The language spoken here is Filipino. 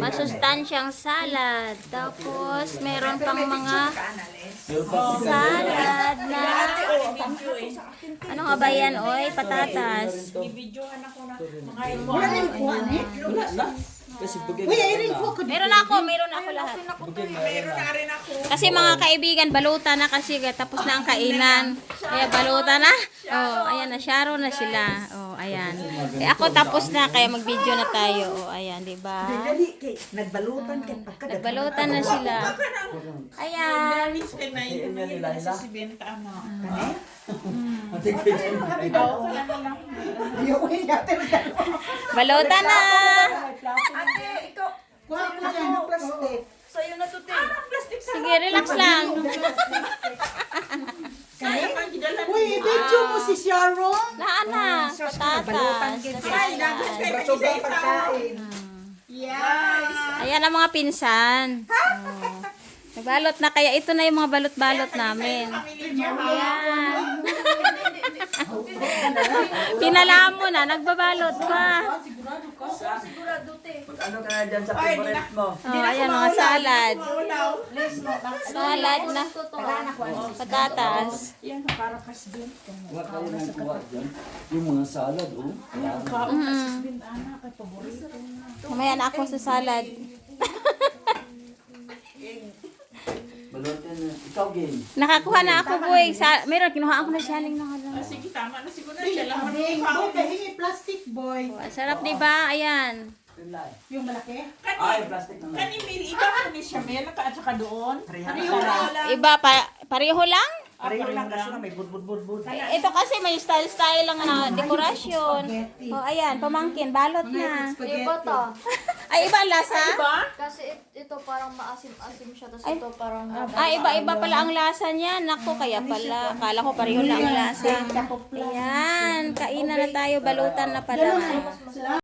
masustansyang salad. Tapos, meron pang mga salad na, ano nga ba yan, oy? Patatas. Bibidyohan ako na mga Wala na yung kuha ni. Kasi bugay Uy, ayun ko. Meron ako lahat. meron na rin ako. Kasi mga kaibigan, balutan na kasi, tapos na ang kainan. Kaya balutan na. Oh, ayan na, sharo na sila. Oh, ayan. Eh, ako tapos na, kaya mag-video na tayo. Oh, ayan, di ba? Dali, kay nagbalutan kay pagkagat. Nagbalutan na sila. Ayan. Dalis kay na yun na sa si Benta ano. Balutan na. Ate, ikaw. Kuha ko dyan ng plastic. Sa'yo na to, te. Plastic sa Sige, relax lang. Uy, video mo si Sharon. Laan na. Patatas. Ay, dagat kay Sobrang pagkain. Yes. Ayan ang mga pinsan. Oh. Nagbalot na, kaya ito na yung mga balot-balot namin. Ayan. Pinala mo na, nagbabalot pa. Ano ka na dyan sa favorite mo? Oh, ayan mga salad. Salad na patatas. Huwag kayo nang kuha dyan. Yung mga salad, oh. Mamaya na ako sa salad. Balutin na. Ikaw, Gin. Nakakuha na ako, boy. Meron, kinuha ako na shaling na halang. Sige, tama na siguro na siya lang. Boy, pahingi plastic boy. Oh, sarap, di ba? Ayan. Yung malaki? Ay, plastic naman. Kanimil, iba ko ni Shamel, at saka doon. Pareho lang. Iba, pareho lang? Pareho lang kasi na may bud. Ito kasi may style-style lang na dekorasyon. Oh, ayan, pamangkin, balot na. Iba to. Ay, iba ang lasa? Kasi ito parang maasim-asim siya. Tapos Ay. ito parang Iba-iba pala ang lasa niya. Nako, kaya pala. Akala ko pareho lang ang lasa. Ayan, kainan na tayo. Balutan na pala.